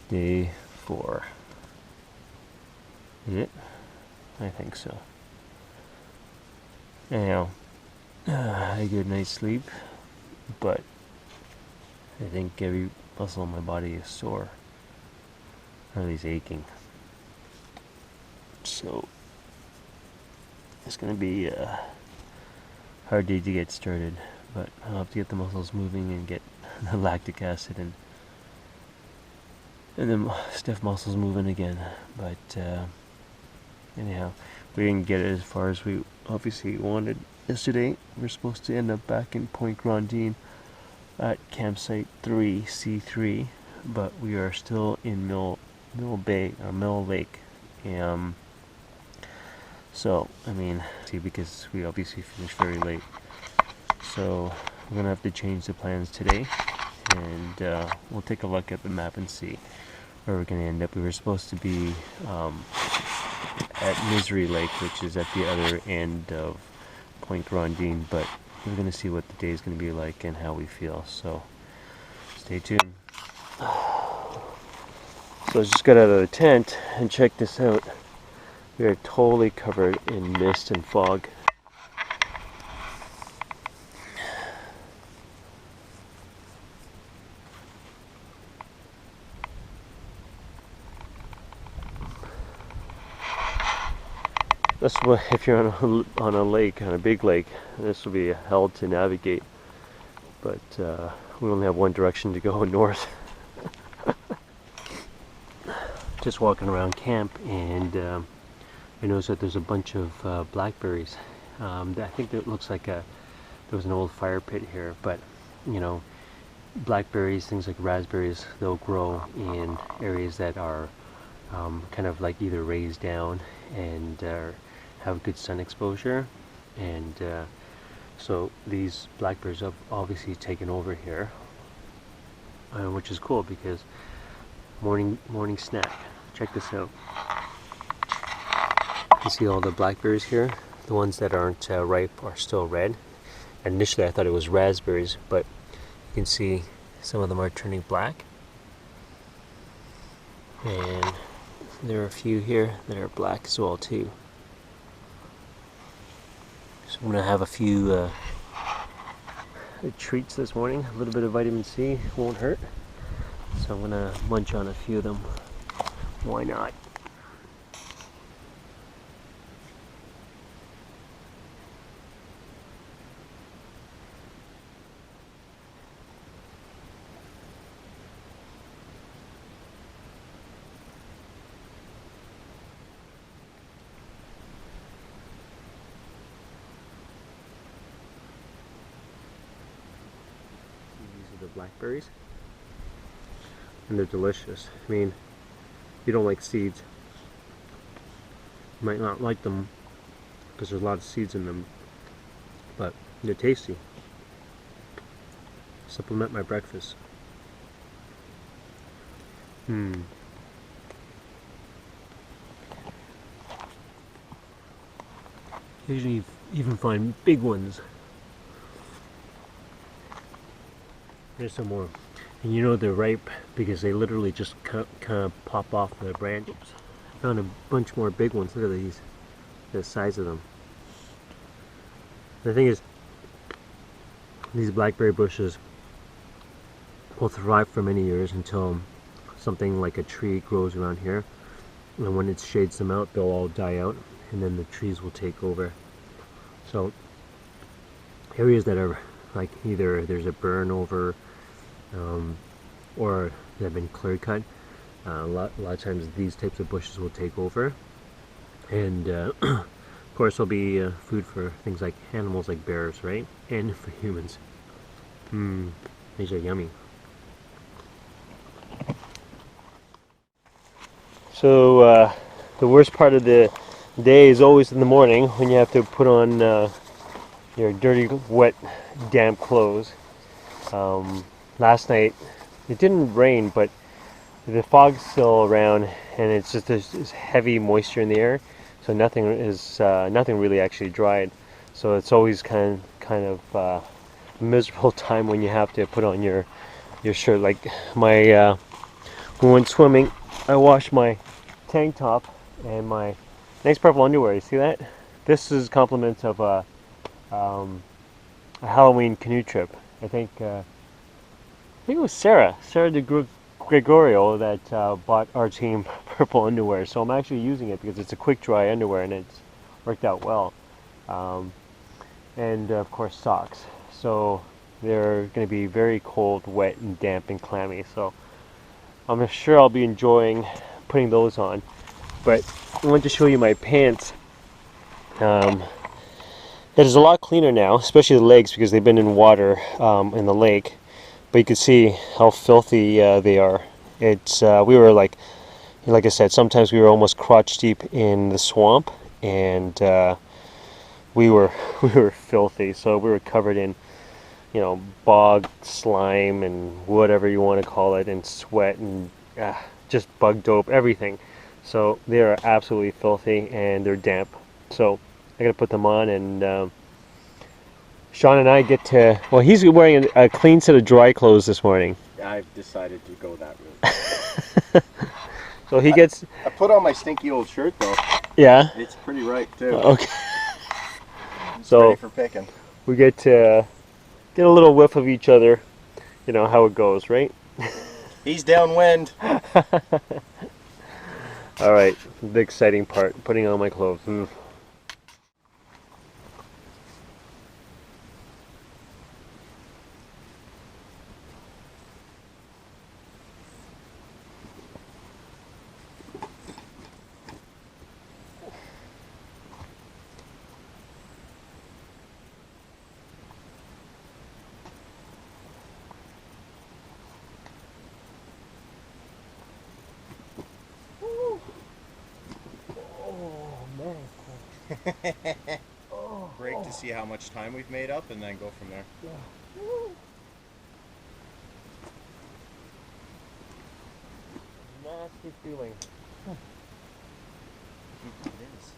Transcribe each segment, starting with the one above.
Day 4. Is it? I think so. Anyhow, I had a good night's sleep, but I think every muscle in my body is sore, or at least aching. So it's gonna be a hard day to get started, but I'll have to get the muscles moving and get the lactic acid and then stiff muscles moving again. But anyhow, we didn't get it as far as we obviously wanted yesterday. We're supposed to end up back in Point Grondine at campsite 3C3, but we are still in Mill Bay or Mill Lake. So I mean, see, because we obviously finished very late, so we're gonna have to change the plans today, and we'll take a look at the map and see where we're gonna end up. We were supposed to be at Misery Lake, which is at the other end of Point Grondine, but we're gonna see what the day is gonna be like and how we feel. So stay tuned. So I just got out of the tent and check this out. We are totally covered in mist and fog. That's what, if you're on a lake, on a big lake, this will be hell to navigate. But we only have one direction to go, north. Just walking around camp, and I noticed that there's a bunch of blackberries. I think that looks like there was an old fire pit here, but you know, blackberries, things like raspberries, they'll grow in areas that are kind of like either raised down and have good sun exposure, and so these blackberries have obviously taken over here, which is cool because morning snack. Check this out. You see all the blackberries here? The ones that aren't ripe are still red. And initially I thought it was raspberries, but you can see some of them are turning black. And there are a few here that are black as well too. So I'm gonna have a few treats this morning. A little bit of vitamin C won't hurt. So I'm gonna munch on a few of them. Why not? These are the blackberries, and they're delicious. I mean, if you don't like seeds, you might not like them because there's a lot of seeds in them, but they're tasty. Supplement my breakfast. Usually even find big ones. There's some more. And you know they're ripe because they literally just kind of pop off the branches. I found a bunch more big ones. Look at these, the size of them. The thing is, these blackberry bushes will thrive for many years until something like a tree grows around here. And when it shades them out, they'll all die out, and then the trees will take over. So areas that are like either there's a burn over or that have been clear cut, a lot of times these types of bushes will take over, and of course there'll be food for things like animals like bears, right? And for humans. These are yummy. So the worst part of the day is always in the morning when you have to put on your dirty, wet, damp clothes. Last night it didn't rain, but the fog's still around, and it's just this heavy moisture in the air, so nothing really actually dried. So it's always kind of a miserable time when you have to put on your shirt. Like my we went swimming, I washed my tank top and my nice purple underwear. You see that? This is compliments of a Halloween canoe trip. I think it was Sarah Gregorio that bought our team purple underwear. So I'm actually using it because it's a quick dry underwear and it's worked out well. And of course socks. So they're going to be very cold, wet, and damp and clammy. So I'm sure I'll be enjoying putting those on. But I want to show you my pants. It is a lot cleaner now, especially the legs because they've been in water in the lake. But you can see how filthy they are. It's we were like I said, sometimes we were almost crotch deep in the swamp, and we were filthy. So we were covered in, you know, bog slime and whatever you want to call it, and sweat and just bug dope, everything. So they are absolutely filthy and they're damp. So I gotta put them on, and Sean and I get to, well, he's wearing a clean set of dry clothes this morning. I've decided to go that route. So he gets... I put on my stinky old shirt though. Yeah? It's pretty right too. Okay. It's So ready for picking. we get to get a little whiff of each other, you know how it goes, right? He's downwind. Alright, the exciting part, putting on my clothes. Break to see how much time we've made up and then go from there. Yeah. Nasty feeling. It is.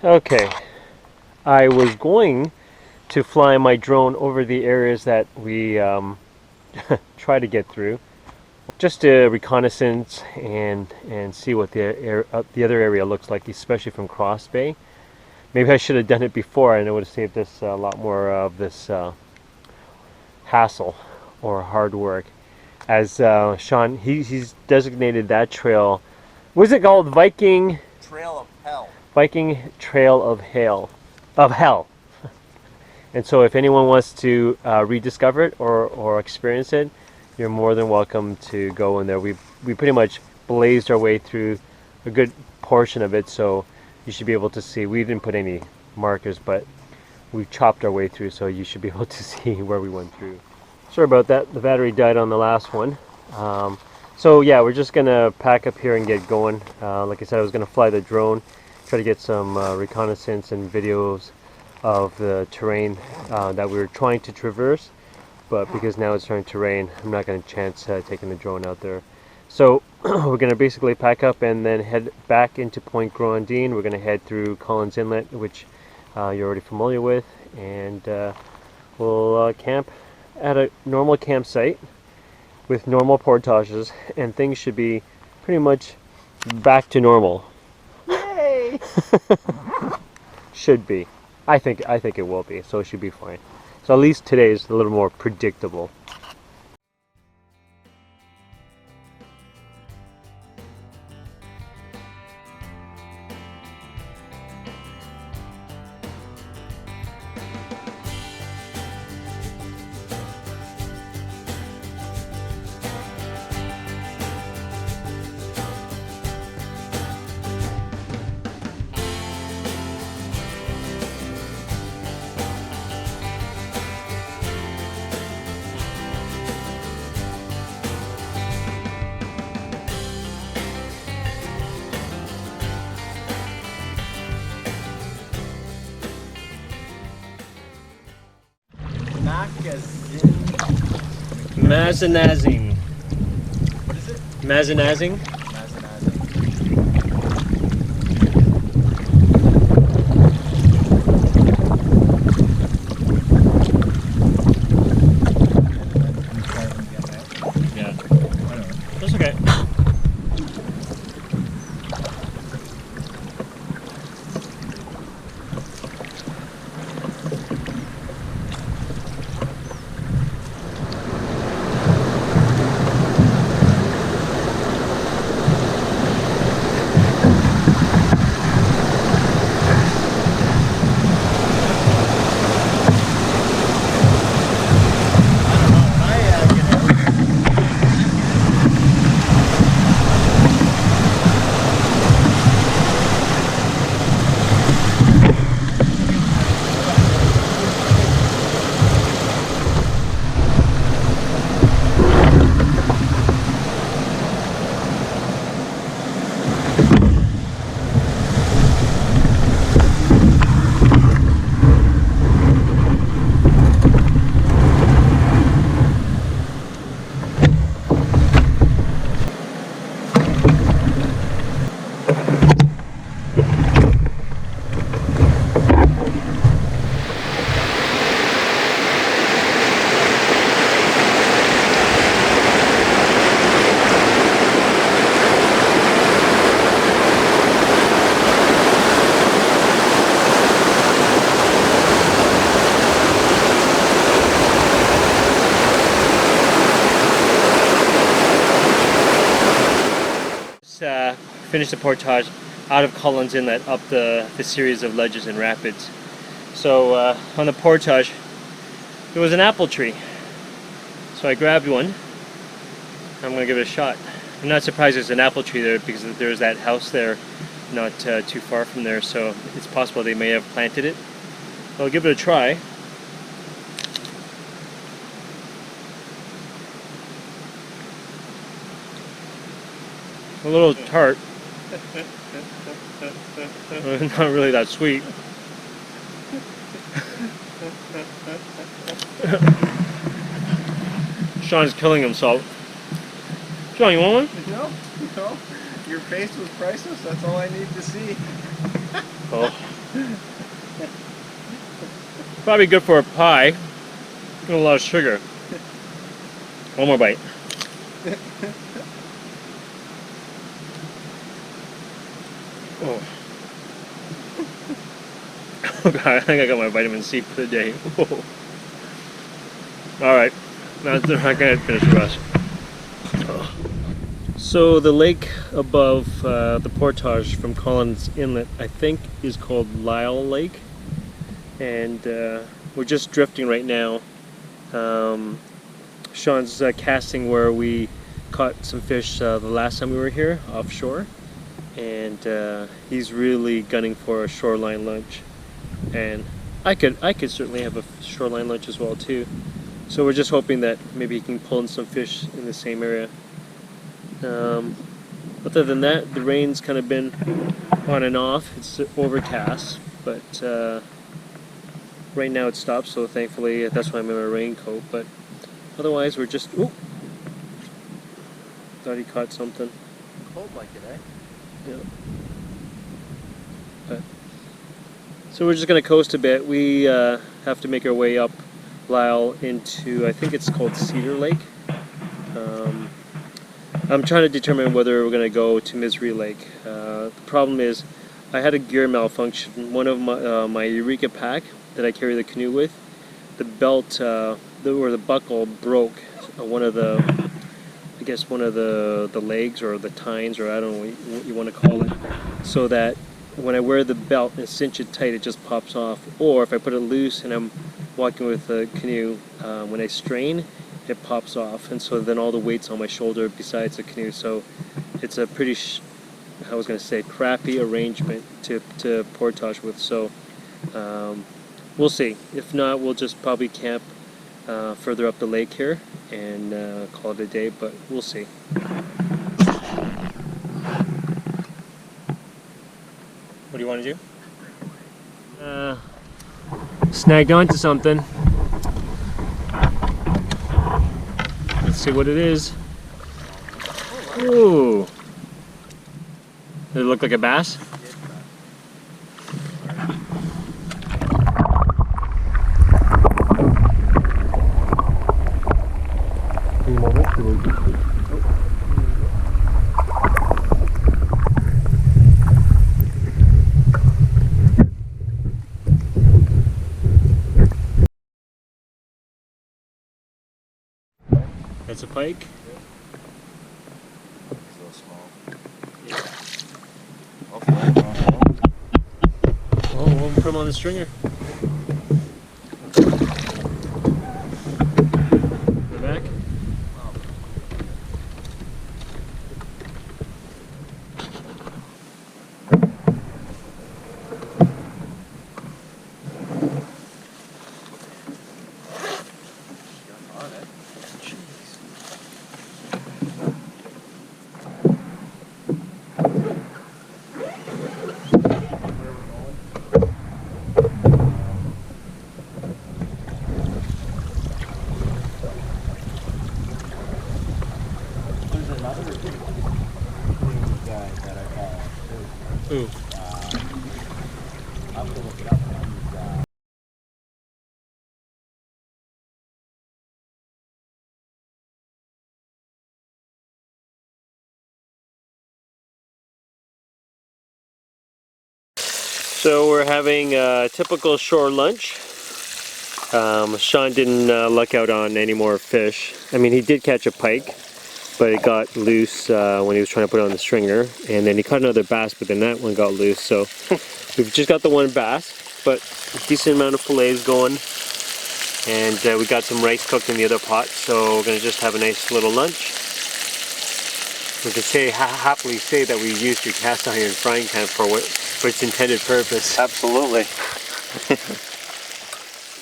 Okay, I was going to fly my drone over the areas that we try to get through, just a reconnaissance and see what the other area looks like, especially from Cross Bay. Maybe I should have done it before, and it would have saved us a lot more of this hassle or hard work. As Sean, he's designated that trail. What is it called? Viking Trail of Hell. Viking Trail of Hell. And so if anyone wants to rediscover it or experience it, you're more than welcome to go in there. We pretty much blazed our way through a good portion of it, so you should be able to see. We didn't put any markers, but we chopped our way through, so you should be able to see where we went through. Sorry about that, the battery died on the last one. So yeah, we're just gonna pack up here and get going. Like I said, I was gonna fly the drone, try to get some reconnaissance and videos of the terrain that we were trying to traverse, but because now it's starting to rain, I'm not going to chance taking the drone out there. So we're going to basically pack up and then head back into Point Grondine. We're going to head through Collins Inlet, which you're already familiar with, and we'll camp at a normal campsite with normal portages, and things should be pretty much back to normal. Yay! Should be. I think it will be, so it should be fine. So at least today is a little more predictable. Mazinazing. What is it? Mazinazing? finish the portage out of Collins Inlet up the series of ledges and rapids. So on the portage there was an apple tree, so I grabbed one. I'm gonna give it a shot. I'm not surprised there's an apple tree there because there's that house there not too far from there, so it's possible they may have planted it. I'll give it a try. A little tart. Not really that sweet. Sean's killing himself. Sean, you want one? No, no. Your face was priceless. That's all I need to see. Oh. Probably good for a pie. Got a lot of sugar. One more bite. Oh. Oh god, I think I got my vitamin C for the day. Whoa. Alright, now I'm not gonna finish the rest. Oh. So the lake above the portage from Collins Inlet, I think, is called Lyle Lake. And we're just drifting right now. Sean's casting where we caught some fish the last time we were here, offshore. And he's really gunning for a shoreline lunch. And I could certainly have a shoreline lunch as well too. So we're just hoping that maybe he can pull in some fish in the same area. Other than that, the rain's kind of been on and off. It's overcast, but right now it stopped, so thankfully that's why I'm in my raincoat. But otherwise we're just... Ooh! Thought he caught something. Cold like it, eh? Yeah. But, so we're just going to coast a bit. We have to make our way up Lyle into, I think it's called Cedar Lake. I'm trying to determine whether we're going to go to Misery Lake. The problem is I had a gear malfunction. One of my Eureka pack that I carry the canoe with, the belt or the buckle broke. One of the, I guess one of the legs or the tines, or I don't know what you want to call it, so that when I wear the belt and cinch it tight, it just pops off. Or if I put it loose and I'm walking with the canoe, when I strain, it pops off, and so then all the weight's on my shoulder besides the canoe. So it's a pretty, I was going to say, crappy arrangement to portage with. So we'll see. If not, we'll just probably camp further up the lake here and call it a day, but we'll see. What do you want to do? Snagged onto something. Let's see what it is. Ooh. Does it look like a bass? That's a pike. It's a little small. Yeah. Okay. Oh, we'll put him on the stringer. We're back. Ooh. I'll have to look it up. So we're having a typical shore lunch. Sean didn't luck out on any more fish. I mean, he did catch a pike, but it got loose when he was trying to put it on the stringer, and then he caught another bass, but then that one got loose. So we've just got the one bass, but a decent amount of fillets going, and we got some rice cooked in the other pot, so we're gonna just have a nice little lunch. We can happily say that we used your cast iron frying pan for its intended purpose. Absolutely.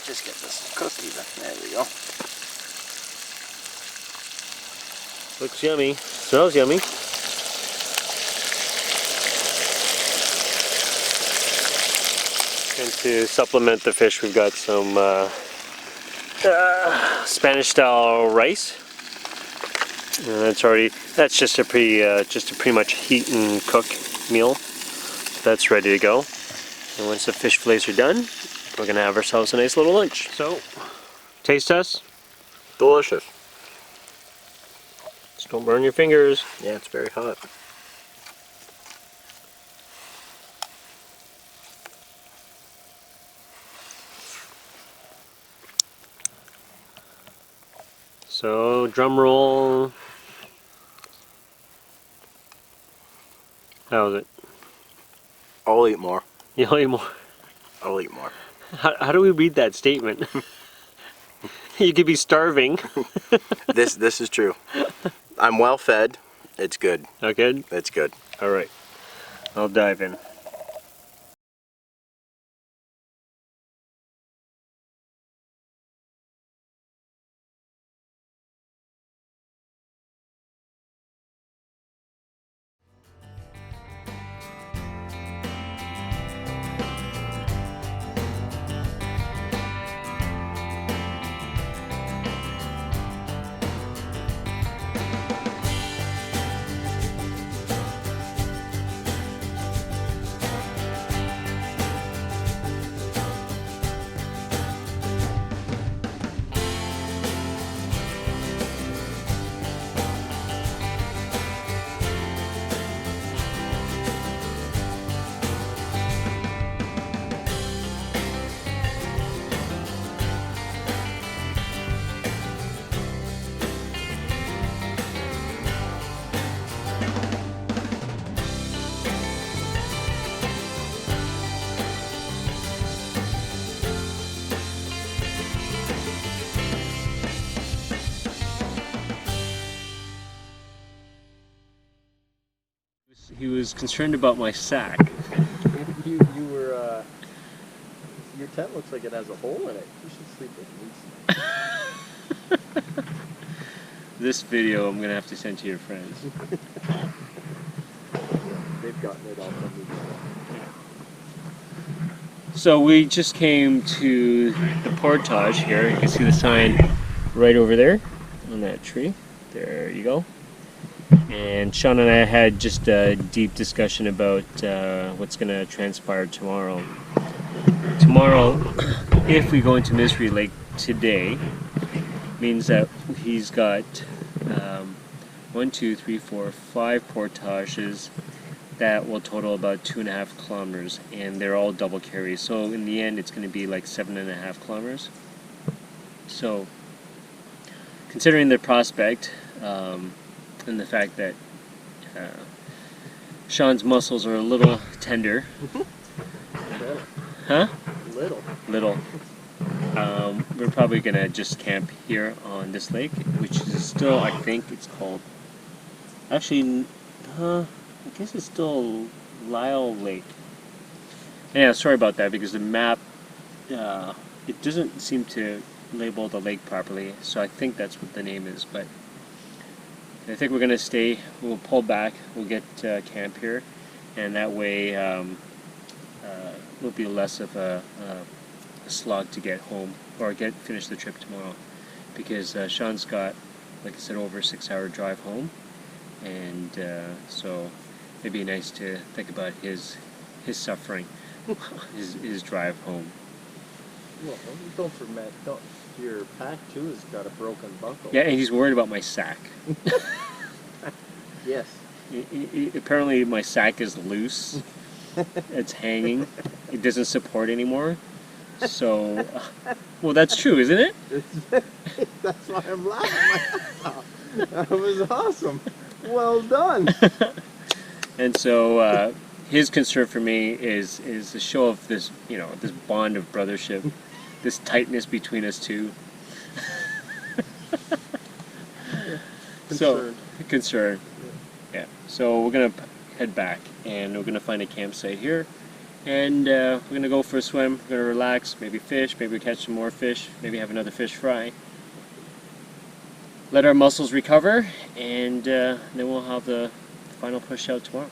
Just get this cooked even. There we go. Looks yummy. Smells yummy. And to supplement the fish, we've got some Spanish style rice. That's just a pretty much heat and cook meal. So that's ready to go. And once the fish fillets are done, we're gonna have ourselves a nice little lunch. So, taste test. Delicious. Just don't burn your fingers. Yeah, it's very hot. So, drum roll. How was it? I'll eat more. You'll eat more. I'll eat more. How do we read that statement? You could be starving. This is true. I'm well fed. It's good. Okay. It's good. All right. I'll dive in. He was concerned about my sack. You were, your tent looks like it has a hole in it. You should sleep with me. This video I'm gonna have to send to your friends. They've gotten it all from me. So we just came to the portage here. You can see the sign right over there on that tree. There you go. And Sean and I had just a deep discussion about what's going to transpire tomorrow. Tomorrow, if we go into Misery Lake today, means that he's got 1, 2, 3, 4, 5 portages that will total about 2.5 kilometers, and they're all double carries. So in the end, it's going to be like 7.5 kilometers. So, considering the prospect, and the fact that Sean's muscles are a little tender. Little. Huh? Little. We're probably gonna just camp here on this lake, which is still, I think it's called, actually, I guess it's still Lyle Lake. Yeah, sorry about that, because the map, it doesn't seem to label the lake properly, so I think that's what the name is, but I think we're going to stay, we'll pull back, we'll get camp here, and that way it'll be less of a slog to get home, or finish the trip tomorrow, because Sean's got, like I said, over a 6-hour drive home, and so it'd be nice to think about his suffering, his drive home. Well, don't forget, your pack too has got a broken buckle. Yeah, and he's worried about my sack. Yes. Apparently my sack is loose. It's hanging. It doesn't support anymore. So, well, that's true, isn't it? That's why I'm laughing. That was awesome. Well done. And so his concern for me is the show of this, you know, this bond of brothership, this tightness between us two. So concern. Yeah. So we're gonna head back, and we're gonna find a campsite here, and we're gonna go for a swim. We're gonna relax, maybe fish, maybe catch some more fish, maybe have another fish fry. Let our muscles recover, and then we'll have the final push out tomorrow.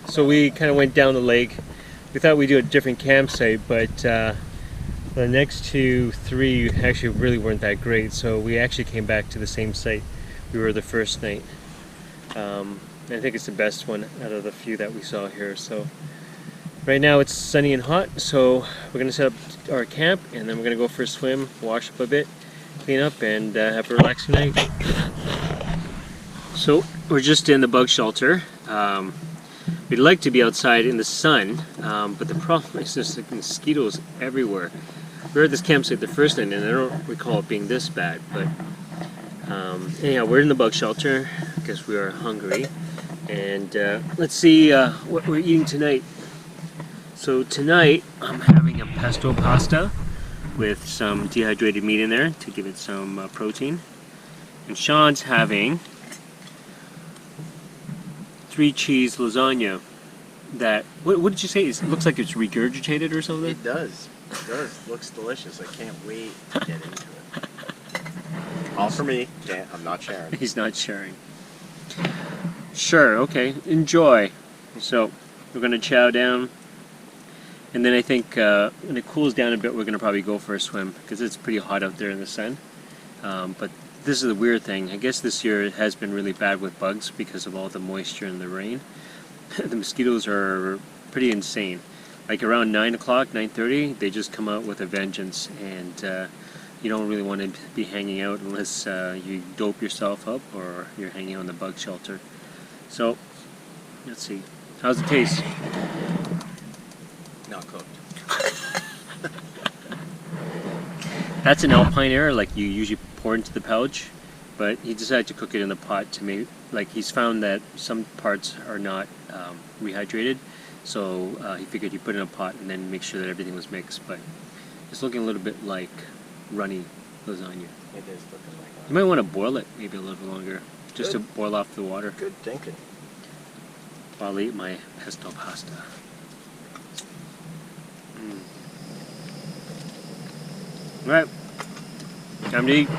So we kind of went down the lake. We thought we'd do a different campsite, but the next 3 actually really weren't that great, so we actually came back to the same site we were the first night. I think it's the best one out of the few that we saw here. So right now it's sunny and hot, so we're going to set up our camp, and then we're going to go for a swim, wash up a bit, clean up, and have a relaxing night. So we're just in the bug shelter. We'd like to be outside in the sun, but the problem is there's like mosquitoes everywhere. We were at this campsite the first night, and I don't recall it being this bad, but anyhow, we're in the bug shelter because we are hungry, and let's see what we're eating tonight. So tonight I'm having a pesto pasta with some dehydrated meat in there to give it some protein, and Sean's having 3-cheese lasagna. That what did you say? It looks like it's regurgitated or something. It does. It does. Looks delicious. I can't wait to get into it. All for me. I'm not sharing. He's not sharing. Sure. Okay. Enjoy. So we're gonna chow down, and then I think when it cools down a bit, we're gonna probably go for a swim because it's pretty hot out there in the sun. But this is the weird thing. I guess this year it has been really bad with bugs because of all the moisture and the rain. The mosquitoes are pretty insane. Like around 9 o'clock, 9:30, they just come out with a vengeance, and you don't really want to be hanging out unless you dope yourself up or you're hanging out in the bug shelter. So, let's see. How's it taste? Not cooked. That's an alpine error, like you usually pour into the pouch, but he decided to cook it in the pot to make, like he's found that some parts are not rehydrated, so he figured he'd put it in a pot and then make sure that everything was mixed, but it's looking a little bit like runny lasagna. It is looking like that. You might want to boil it maybe a little bit longer, just Good. to boil off the water. Good thinking. I'll eat my pesto pasta. Alright, time to eat.